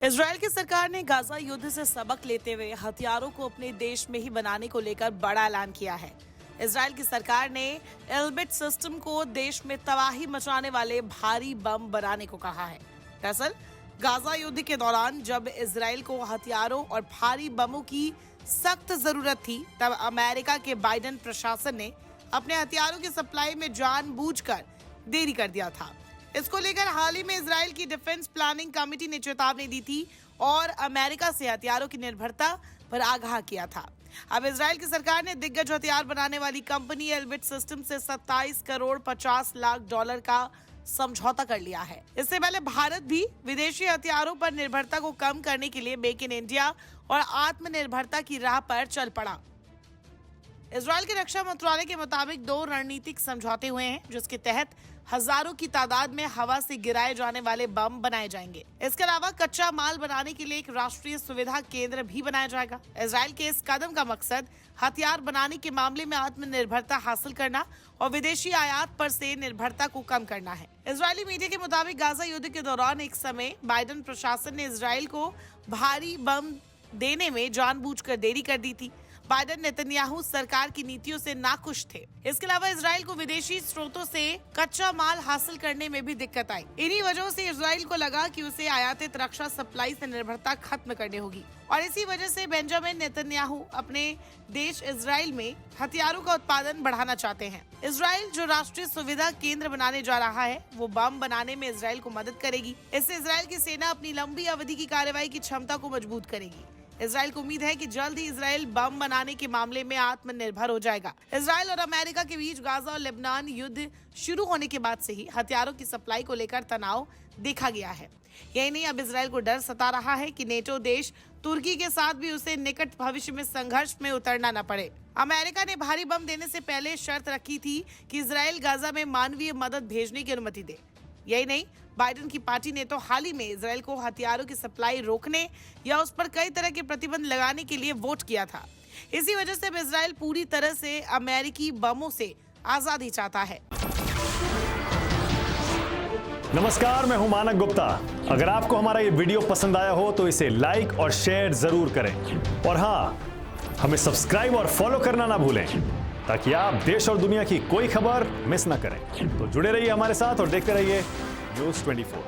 Israel की सरकार ने गाजा युद्ध से सबक लेते हुए हथियारों को अपने देश में ही बनाने को लेकर बड़ा ऐलान किया है। इजराइल की सरकार ने एल्बिट सिस्टम को देश में तबाही मचाने वाले भारी बम बनाने को कहा है। दरअसल गाजा युद्ध के दौरान जब इजराइल को हथियारों और भारी बमों की सख्त जरूरत थी, तब अमेरिका के बाइडेन प्रशासन ने अपने हथियारों की सप्लाई में जानबूझकर देरी कर दिया था। इसको लेकर हाल ही में इजराइल की डिफेंस प्लानिंग कमेटी ने चेतावनी दी थी और अमेरिका से हथियारों की निर्भरता पर आगाह किया था। अब इजराइल की सरकार ने दिग्गज हथियार बनाने वाली कंपनी एल्बिट सिस्टम से 27 करोड़ 50 लाख डॉलर का समझौता कर लिया है। इससे पहले भारत भी विदेशी हथियारों पर निर्भरता को कम करने के लिए मेक इन इंडिया और आत्मनिर्भरता की राह पर चल पड़ा। इजराइल के रक्षा मंत्रालय के मुताबिक 2 रणनीतिक समझौते हुए हैं, जिसके तहत हजारों की तादाद में हवा से गिराए जाने वाले बम बनाए जाएंगे। इसके अलावा कच्चा माल बनाने के लिए एक राष्ट्रीय सुविधा केंद्र भी बनाया जाएगा। इजराइल के इस कदम का मकसद हथियार बनाने के मामले में आत्मनिर्भरता हासिल करना और विदेशी आयात पर से निर्भरता को कम करना है। इजरायली मीडिया के मुताबिक गाजा युद्ध के दौरान एक समय बाइडेन प्रशासन ने इजराइल को भारी बम देने में जानबूझकर देरी कर दी थी। बाइडेन नेतन्याहू सरकार की नीतियों से नाखुश थे। इसके अलावा इजराइल को विदेशी स्रोतों से कच्चा माल हासिल करने में भी दिक्कत आई। इन्हीं वजहों से इजराइल को लगा कि उसे आयातित रक्षा सप्लाई से निर्भरता खत्म करनी होगी और इसी वजह से बेंजामिन नेतन्याहू अपने देश इजराइल में हथियारों का उत्पादन बढ़ाना चाहते हैं। इजराइल जो राष्ट्रीय सुविधा केंद्र बनाने जा रहा है, वो बम बनाने में इजराइल को मदद करेगी। इससे इजराइल की सेना अपनी लंबी अवधि की कार्रवाई की क्षमता को मजबूत करेगी। इजराइल को उम्मीद है कि जल्द ही इजराइल बम बनाने के मामले में आत्मनिर्भर हो जाएगा। इजराइल और अमेरिका के बीच गाजा और लेबनान युद्ध शुरू होने के बाद से ही हथियारों की सप्लाई को लेकर तनाव देखा गया है। यही नहीं, अब इजराइल को डर सता रहा है कि नेटो देश तुर्की के साथ भी उसे निकट भविष्य में संघर्ष में उतरना न पड़े। अमेरिका ने भारी बम देने से पहले शर्त रखी थी कि इजराइल गाजा में मानवीय मदद भेजने की अनुमति दे। यही नहीं, बाइडेन की पार्टी ने तो हाल ही में इजराइल को हथियारों की सप्लाई रोकने या उस पर कई तरह के प्रतिबंध लगाने के लिए वोट किया था। इसी वजह से अब इजराइल पूरी तरह से अमेरिकी बमों से आजादी चाहता है। नमस्कार, मैं हूं मानक गुप्ता। अगर आपको हमारा ये वीडियो पसंद आया हो तो इसे लाइक और शेयर जरूर करें और हाँ, हमें सब्सक्राइब और फॉलो करना ना भूलें ताकि आप देश और दुनिया की कोई खबर मिस ना करें। तो जुड़े रहिए हमारे साथ और देखते रहिए न्यूज़ 24।